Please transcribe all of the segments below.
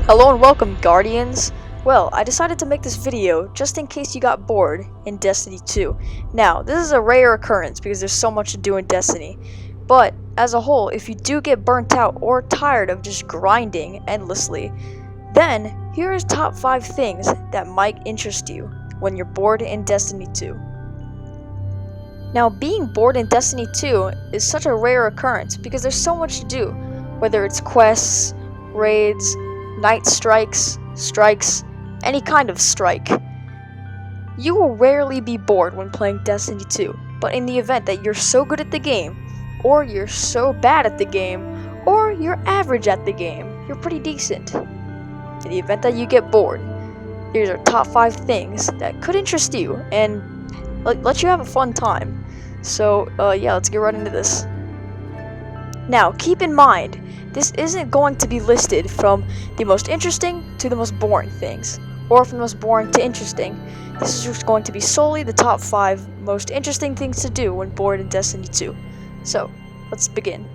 Hello and welcome, Guardians! Well, I decided to make this video just in case you got bored in Destiny 2. Now, this is a rare occurrence because there's so much to do in Destiny. But, as a whole, if you do get burnt out or tired of just grinding endlessly, then here is top 5 things that might interest you when you're bored in Destiny 2. Now, being bored in Destiny 2 is such a rare occurrence because there's so much to do, whether it's quests, raids, night strikes, any kind of strike. You will rarely be bored when playing Destiny 2, but in the event that you're so good at the game, or you're so bad at the game, or you're average at the game, you're pretty decent. In the event that you get bored, here's our top 5 things that could interest you and let you have a fun time. So, yeah, let's get right into this. Now, keep in mind, this isn't going to be listed from the most interesting to the most boring things, or from the most boring to interesting. This is just going to be solely the top 5 most interesting things to do when bored in Destiny 2. So, let's begin.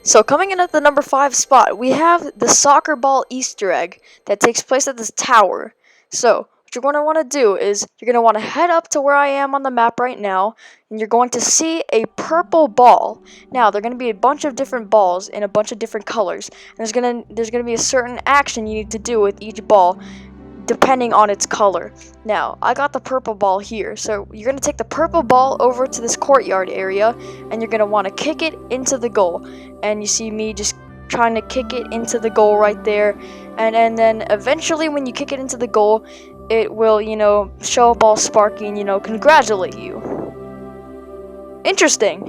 So, coming in at the number 5 spot, we have the soccer ball Easter egg that takes place at this tower. So, what you're going to want to do is, you're going to want to head up to where I am on the map right now, and you're going to see a purple ball. Now, there are going to be a bunch of different balls in a bunch of different colors, and there's going to be a certain action you need to do with each ball, depending on its color. Now, I got the purple ball here, so you're going to take the purple ball over to this courtyard area, and you're going to want to kick it into the goal. And you see me just trying to kick it into the goal right there, and then eventually when you kick it into the goal, it will, show up all sparky and, congratulate you. Interesting.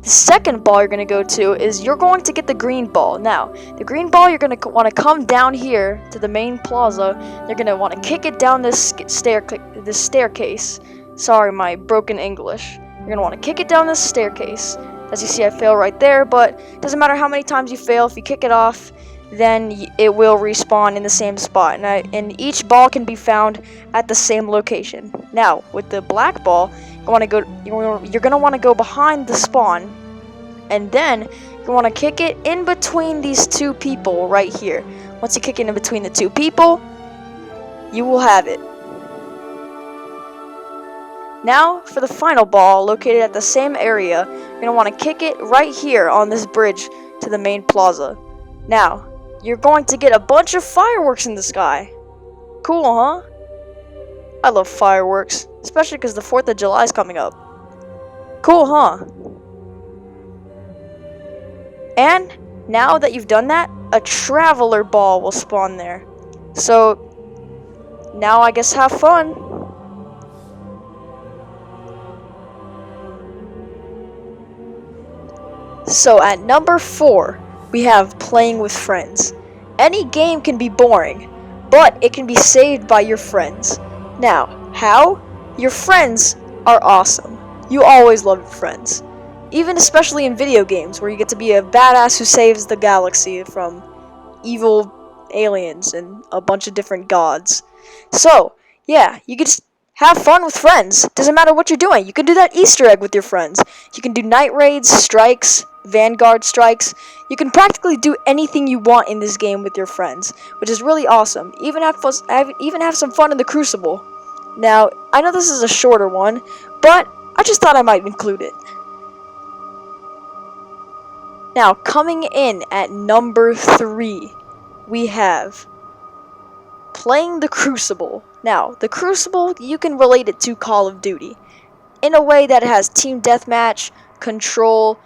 The second ball you're going to go to is you're going to get the green ball. Now, the green ball, you're going to want to come down here to the main plaza. You're going to want to kick it down this staircase. Sorry, my broken English. You're going to want to kick it down this staircase. As you see, I fail right there, but it doesn't matter how many times you fail. If you kick it off, then it will respawn in the same spot, and each ball can be found at the same location. Now, with the black ball, you're gonna want to go behind the spawn, and then you want to kick it in between these two people right here. Once you kick it in between the two people, you will have it. Now, for the final ball, located at the same area, you're gonna want to kick it right here on this bridge to the main plaza. Now, you're going to get a bunch of fireworks in the sky. Cool, huh? I love fireworks, especially because the 4th of July is coming up. Cool, huh? And now that you've done that, a traveler ball will spawn there. So, now I guess have fun. So, at number 4, we have playing with friends. Any game can be boring, but it can be saved by your friends. Now, how? Your friends are awesome. You always love your friends. Even especially in video games, where you get to be a badass who saves the galaxy from evil aliens and a bunch of different gods. So, yeah, you can just have fun with friends. Doesn't matter what you're doing. You can do that Easter egg with your friends. You can do night raids, strikes, Vanguard strikes. You can practically do anything you want in this game with your friends, which is really awesome. Even have some fun in the Crucible. Now, I know this is a shorter one, but I just thought I might include it. Now, coming in at number 3, we have playing the Crucible. Now, the Crucible, you can relate it to Call of Duty in a way that it has team deathmatch, control,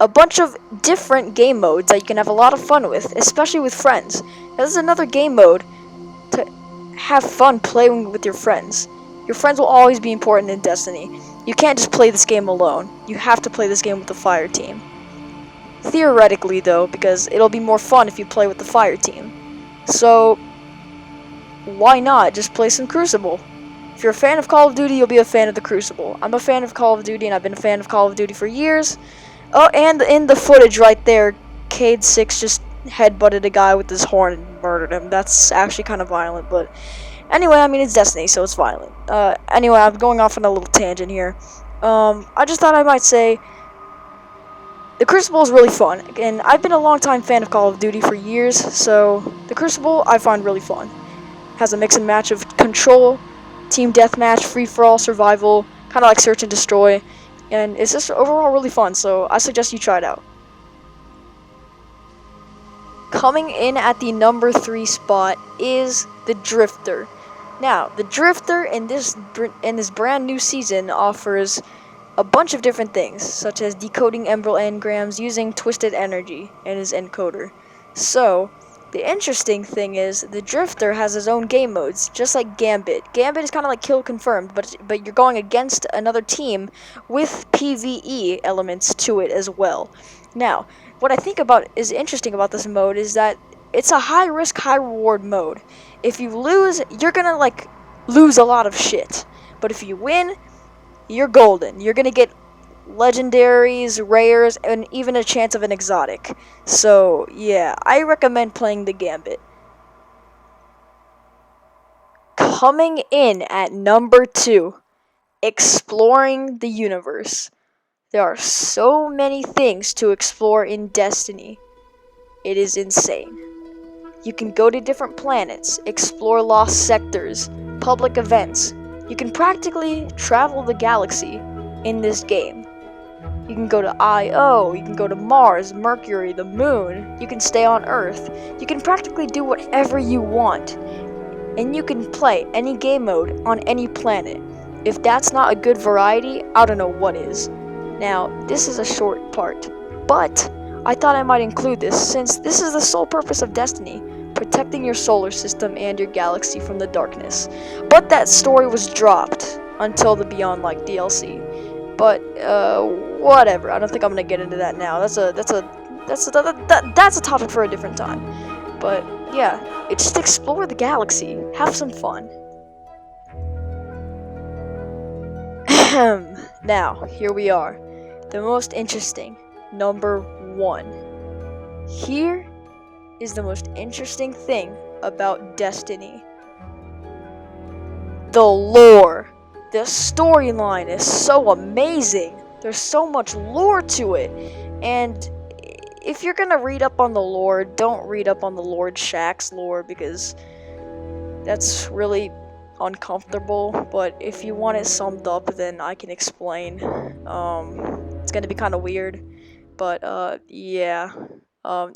a bunch of different game modes that you can have a lot of fun with, especially with friends. Now, this is another game mode to have fun playing with your friends. Your friends will always be important in Destiny. You can't just play this game alone. You have to play this game with the fire team. Theoretically, though, because it'll be more fun if you play with the fire team. So, why not just play some Crucible? If you're a fan of Call of Duty, you'll be a fan of the Crucible. I'm a fan of Call of Duty, and I've been a fan of Call of Duty for years. Oh, and in the footage right there, Cade 6 just headbutted a guy with his horn and murdered him. That's actually kind of violent, but anyway, I mean, it's Destiny, so it's violent. Anyway, I'm going off on a little tangent here. I just thought I might say, the Crucible is really fun, and I've been a long-time fan of Call of Duty for years, so the Crucible I find really fun. Has a mix and match of control, team deathmatch, free-for-all, survival, kind of like search and destroy, and it's just overall really fun, so I suggest you try it out. Coming in at the number 3 spot is the Drifter. Now, the Drifter in this brand new season offers a bunch of different things, such as decoding emerald engrams using twisted energy in his encoder. So, the interesting thing is, the Drifter has his own game modes, just like Gambit. Gambit is kind of like kill confirmed, but you're going against another team with PvE elements to it as well. Now, what I think is interesting about this mode is that it's a high risk, high reward mode. If you lose, you're gonna like lose a lot of shit. But if you win, you're golden. You're gonna get legendaries, rares, and even a chance of an exotic. So yeah, I recommend playing the Gambit. Coming in at number 2, exploring the universe. There are so many things to explore in Destiny. It is insane. You can go to different planets, explore lost sectors, public events. You can practically travel the galaxy in this game. You can go to Io, you can go to Mars, Mercury, the Moon, you can stay on Earth. You can practically do whatever you want. And you can play any game mode on any planet. If that's not a good variety, I don't know what is. Now, this is a short part, but I thought I might include this since this is the sole purpose of Destiny, protecting your solar system and your galaxy from the darkness. But that story was dropped until the Beyond Light DLC. But whatever. I don't think I'm gonna get into that now. That's a topic for a different time. But yeah, just explore the galaxy, have some fun. Now, here we are. The most interesting, number 1. Here is the most interesting thing about Destiny. The lore. The storyline is so amazing. There's so much lore to it. And if you're gonna read up on the lore, don't read up on the Lord Shaxx lore because that's really uncomfortable. But if you want it summed up, then I can explain. It's gonna be kind of weird, but yeah,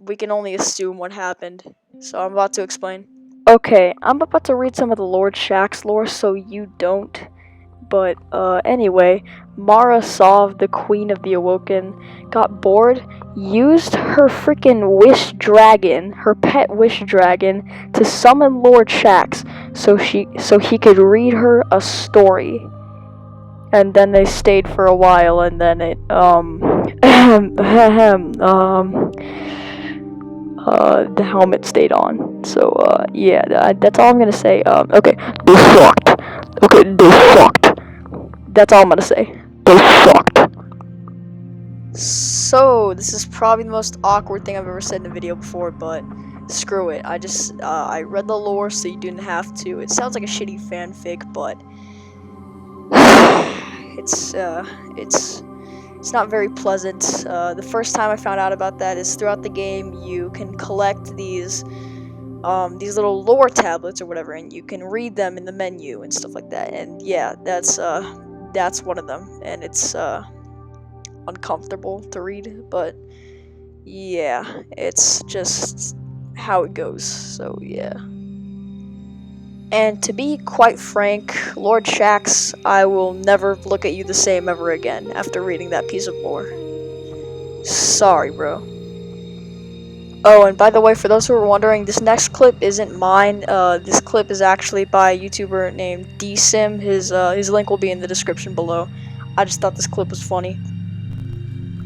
we can only assume what happened. So I'm about to explain. Okay, I'm about to read some of the Lord Shaxx lore, so you don't. But anyway, Mara Sov, the Queen of the Awoken, got bored, used her freaking wish dragon, her pet wish dragon, to summon Lord Shaxx, so he could read her a story. And then they stayed for a while, and then it the helmet stayed on. So yeah, that's all I'm gonna say. Okay, they fucked. Okay, they fucked. That's all I'm gonna say. They fucked. So this is probably the most awkward thing I've ever said in a video before, but screw it. I read the lore, so you didn't have to. It sounds like a shitty fanfic, but it's not very pleasant. The first time I found out about that is throughout the game you can collect these little lore tablets or whatever, and you can read them in the menu and stuff like that. And yeah, that's one of them, and it's uncomfortable to read, but yeah, it's just how it goes. So yeah. And to be quite frank, Lord Shaxx, I will never look at you the same ever again after reading that piece of lore. Sorry, bro. Oh, and by the way, for those who are wondering, this next clip isn't mine. This clip is actually by a YouTuber named DSim. His link will be in the description below. I just thought this clip was funny.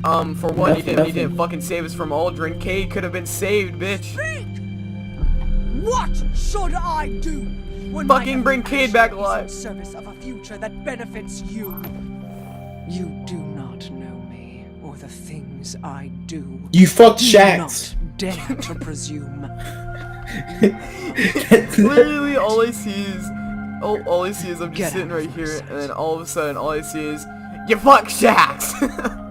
For one, you didn't fucking save us from Aldrin. Cade could have been saved, bitch. What should I do? When fucking bring Cade back alive. In service of a future that benefits you. You do not know me or the things I do. You fucked Shaxx. Do not dare to presume. Literally, all I see is I'm just sitting right here, and then all of a sudden, all I see is you fuck Shaxx.